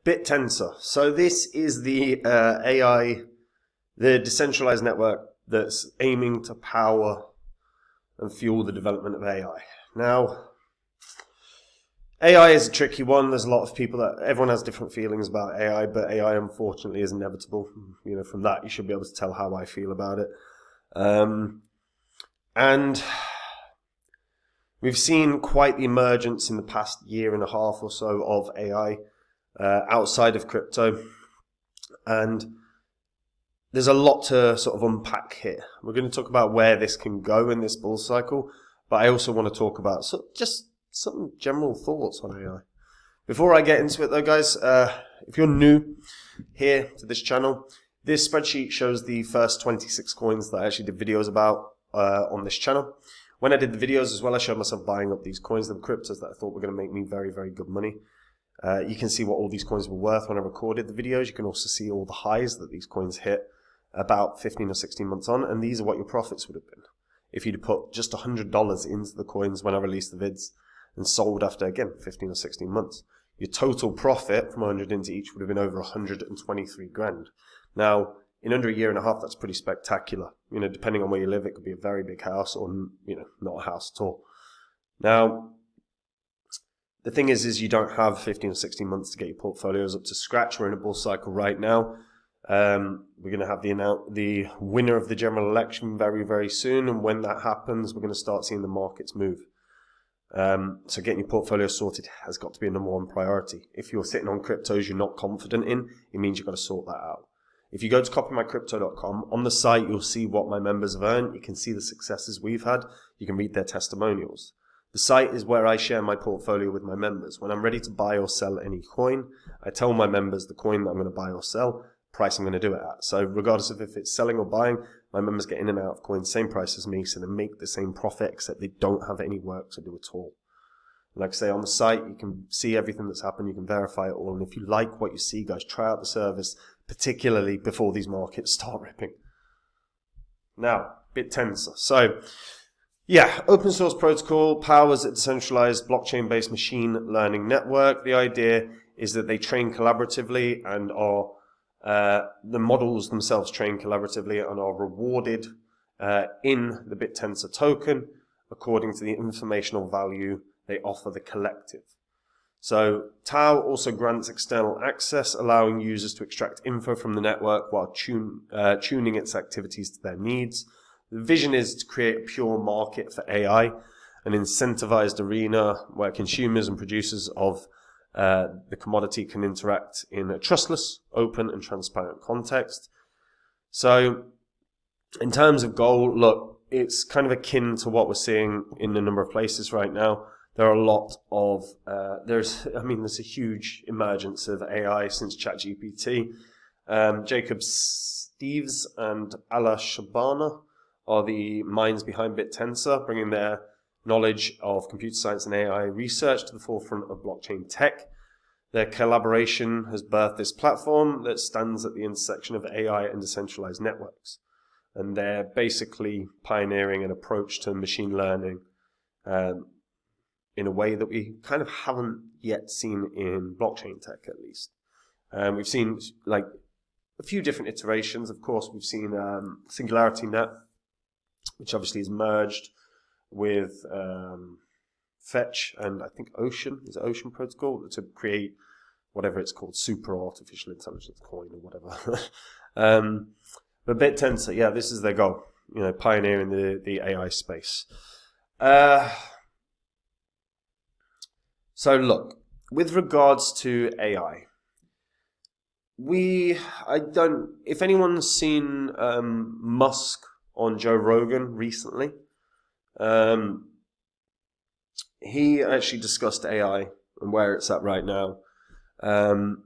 Bittensor. So this is the AI, the decentralized network that's aiming to power and fuel the development of AI. Now, AI is a tricky one. There's a lot of people everyone has different feelings about AI, but AI unfortunately is inevitable. You know, from that you should be able to tell how I feel about it. And we've seen quite the emergence in the past year and a half or so of AI outside of crypto. And there's a lot to sort of unpack here. We're going to talk about where this can go in this bull cycle, but I also want to talk about just some general thoughts on AI. Before I get into it though, guys, if you're new here to this channel, this spreadsheet shows the first 26 coins that I actually did videos about on this channel. When I did the videos as well, I showed myself buying up these coins, the cryptos that I thought were going to make me very, very good money. You can see what all these coins were worth when I recorded the videos. You can also see all the highs that these coins hit about 15 or 16 months on, and these are what your profits would have been if you'd put just $100 into the coins when I released the vids and sold after, again, 15 or 16 months. Your total profit from 100 into each would have been over 123 grand. Now, in under a year and a half, that's pretty spectacular. You know, depending on where you live, it could be a very big house or, you know, not a house at all. Now, the thing is you don't have 15 or 16 months to get your portfolios up to scratch. We're in a bull cycle right now. We're going to have the winner of the general election very, very soon. And when that happens, we're going to start seeing the markets move. So getting your portfolio sorted has got to be a number one priority. If you're sitting on cryptos you're not confident in, it means you've got to sort that out. If you go to copymycrypto.com, on the site you'll see what my members have earned. You can see the successes we've had. You can read their testimonials. The site is where I share my portfolio with my members. When I'm ready to buy or sell any coin, I tell my members the coin that I'm going to buy or sell, price I'm going to do it at. So regardless of if it's selling or buying, my members get in and out of coins, same price as me, so they make the same profit, except they don't have any work to do at all. Like I say, on the site, you can see everything that's happened, you can verify it all, and if you like what you see, guys, try out the service, particularly before these markets start ripping. Now, Bittensor. So, yeah, open source protocol powers a decentralized blockchain-based machine learning network. The idea is that they train collaboratively and are the models themselves train collaboratively and are rewarded in the Bittensor token according to the informational value they offer the collective. So TAO also grants external access, allowing users to extract info from the network while tuning its activities to their needs. The vision is to create a pure market for AI, an incentivized arena where consumers and producers of the commodity can interact in a trustless, open, and transparent context. So, in terms of goal, look, it's kind of akin to what we're seeing in a number of places right now. There are a lot of, there's a huge emergence of AI since ChatGPT. Jacob Steves and Ala Shabana are the minds behind Bittensor, bringing their knowledge of computer science and AI research to the forefront of blockchain tech. Their collaboration has birthed this platform that stands at the intersection of AI and decentralized networks. And they're basically pioneering an approach to machine learning in a way that we kind of haven't yet seen in blockchain tech, at least. We've seen like a few different iterations. Of course, we've seen SingularityNet, which obviously is merged with Fetch and I think Ocean, is it Ocean Protocol, to create whatever it's called, super artificial intelligence coin or whatever. But Bittensor, yeah, this is their goal, you know, pioneering the AI space. So look, with regards to AI, if anyone's seen Musk on Joe Rogan recently, he actually discussed AI and where it's at right now. And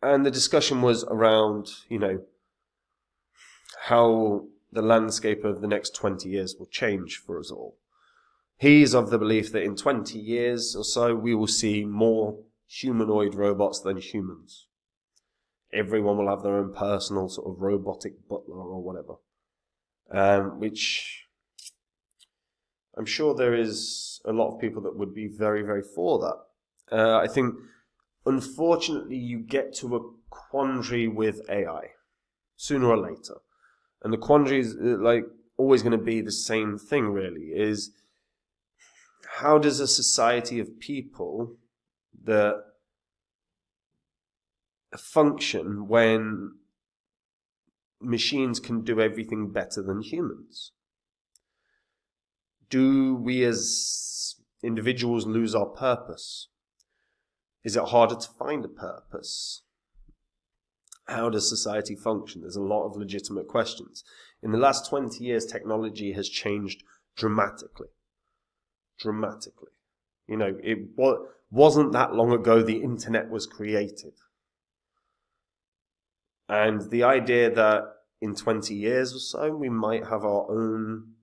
the discussion was around, you know, how the landscape of the next 20 years will change for us all. He's of the belief that in 20 years or so, we will see more humanoid robots than humans. Everyone will have their own personal sort of robotic butler or whatever. Which I'm sure there is a lot of people that would be very, very for that. I think unfortunately, you get to a quandary with AI sooner or later. And the quandary is like always going to be the same thing, really, is how does a society of people that function when machines can do everything better than humans? Do we as individuals lose our purpose? Is it harder to find a purpose? How does society function? There's a lot of legitimate questions. In the last 20 years, technology has changed dramatically. Dramatically. You know, it wasn't that long ago the internet was created. And the idea that in 20 years or so we might have our own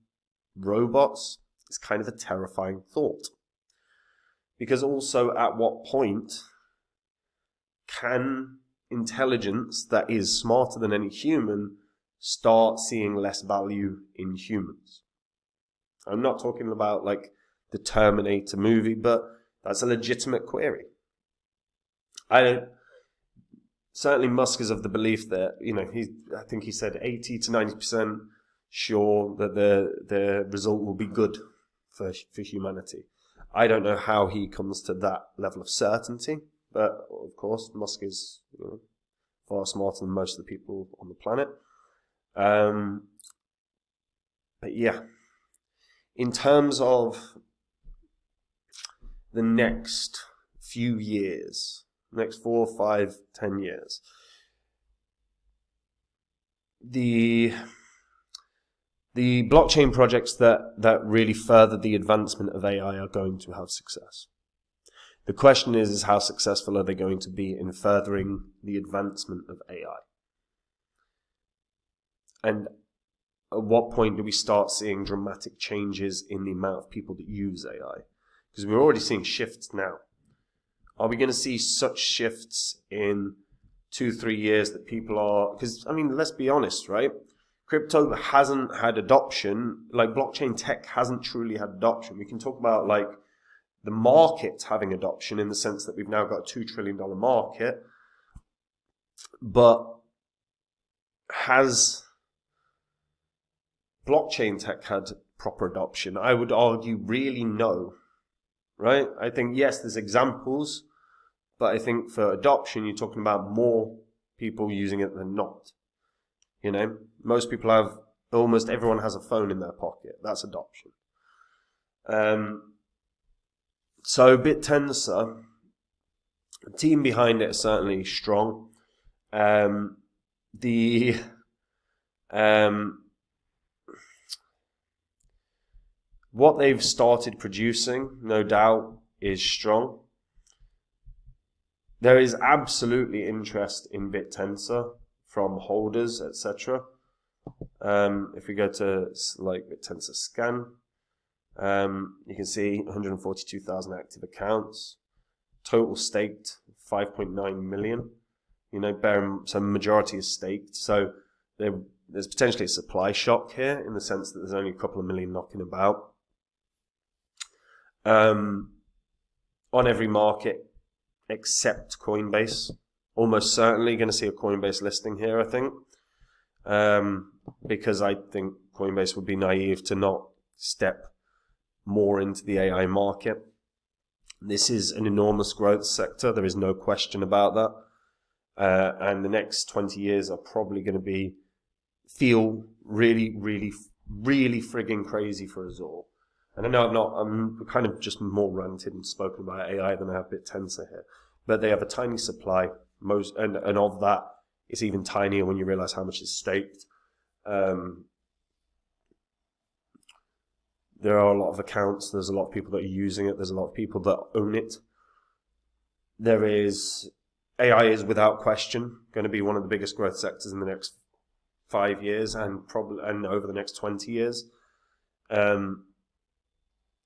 robots is kind of a terrifying thought. Because also, at what point can intelligence that is smarter than any human start seeing less value in humans? I'm not talking about like the Terminator movie, but that's a legitimate query. Certainly Musk is of the belief that, you know, I think he said 80 to 90% sure that the result will be good for humanity. I don't know how he comes to that level of certainty, but of course Musk is, you know, far smarter than most of the people on the planet. But yeah, in terms of the next few years, next 4, 5, 10 years, the blockchain projects that really further the advancement of AI are going to have success. The question is how successful are they going to be in furthering the advancement of AI? And at what point do we start seeing dramatic changes in the amount of people that use AI? Because we're already seeing shifts now. Are we going to see such shifts in 2-3 years that people are... Because, I mean, let's be honest, right? Crypto hasn't had adoption, like blockchain tech hasn't truly had adoption. We can talk about like the market having adoption in the sense that we've now got a $2 trillion market, but has blockchain tech had proper adoption? I would argue really no, right? I think yes, there's examples, but I think for adoption, you're talking about more people using it than not. You know, most people have, almost everyone has a phone in their pocket. That's adoption. So Bittensor, the team behind it is certainly strong. What they've started producing, no doubt, is strong. There is absolutely interest in Bittensor from holders, etc. If we go to like Bittensor scan, you can see 142,000 active accounts, total staked 5.9 million. You know, so majority is staked. So there's potentially a supply shock here in the sense that there's only a couple of million knocking about. On every market except Coinbase. Almost certainly going to see a Coinbase listing here, I think, because I think Coinbase would be naive to not step more into the AI market. This is an enormous growth sector. There is no question about that. And the next 20 years are probably going to feel really, really, really frigging crazy for us all. And I know I'm kind of just more ranted and spoken about AI than I have Bittensor here. But they have a tiny supply, and of that, it's even tinier when you realize how much is staked. There are a lot of accounts. There's a lot of people that are using it. There's a lot of people that own it. AI is without question going to be one of the biggest growth sectors in the next 5 years and over the next 20 years.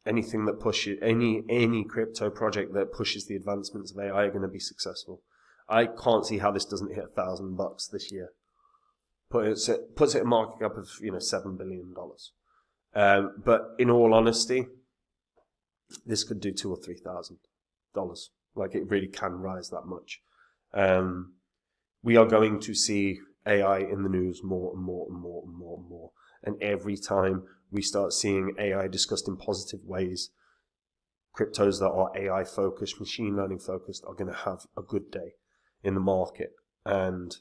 Anything that pushes any crypto project that pushes the advancements of AI are going to be successful. I can't see how this doesn't hit $1,000 this year. Puts it in market cap of $7 billion. But in all honesty, this could do $2,000 or $3,000 Like, it really can rise that much. We are going to see AI in the news more and more and more and more and more. And every time we start seeing AI discussed in positive ways, cryptos that are AI focused, machine learning focused, are going to have a good day in the market. And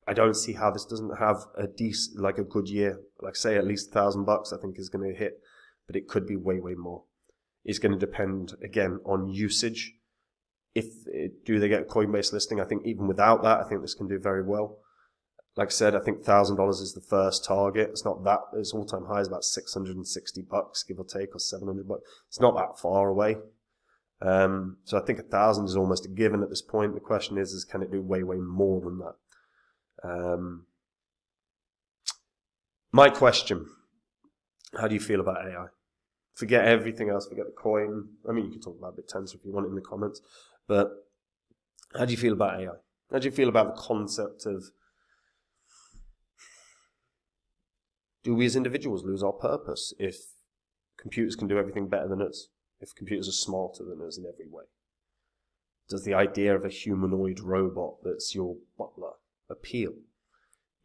I don't see how this doesn't have a decent, like a good year. Like, say at least $1,000 I think is going to hit, but it could be way, way more. It's going to depend again on usage. Do they get a Coinbase listing? I think even without that, I think this can do very well. Like I said, I think $1,000 is the first target. It's not that. Its all-time high is about $660, give or take, or $700. It's not that far away. So I think 1,000 is almost a given at this point. The question is can it do way, way more than that? My question: how do you feel about AI? Forget everything else. Forget the coin. I mean, you can talk about Bittensor if you want in the comments. But how do you feel about AI? How do you feel about the concept of, do we as individuals lose our purpose if computers can do everything better than us? If computers are smarter than us in every way? Does the idea of a humanoid robot that's your butler appeal?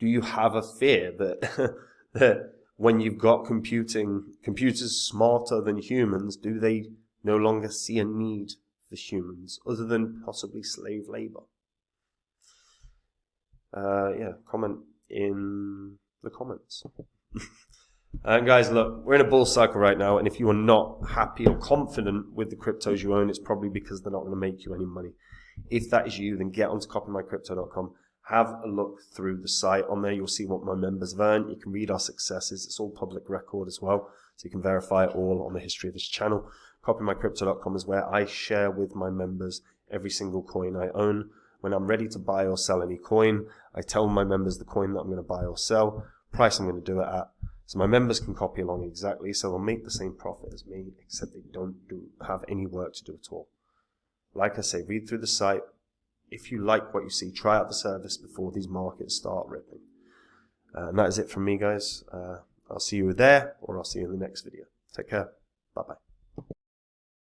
Do you have a fear that, that when you've got computers smarter than humans, do they no longer see a need for humans other than possibly slave labor? Yeah, comment in the comments. And guys, look, we're in a bull cycle right now, and if you are not happy or confident with the cryptos you own, it's probably because they're not going to make you any money. If that is you, then get onto copymycrypto.com. Have a look through the site. On there, you'll see what my members have earned. You can read our successes. It's all public record as well, so you can verify it all on the history of this channel. Copymycrypto.com is where I share with my members every single coin I own. When I'm ready to buy or sell any coin, I tell my members the coin that I'm going to buy or sell, price I'm going to do it at, so my members can copy along exactly, so they'll make the same profit as me, except they don't have any work to do at all. Like I say, read through the site. If you like what you see, try out the service before these markets start ripping. And that is it from me, guys. I'll see you there, or I'll see you in the next video. Take care. Bye-bye.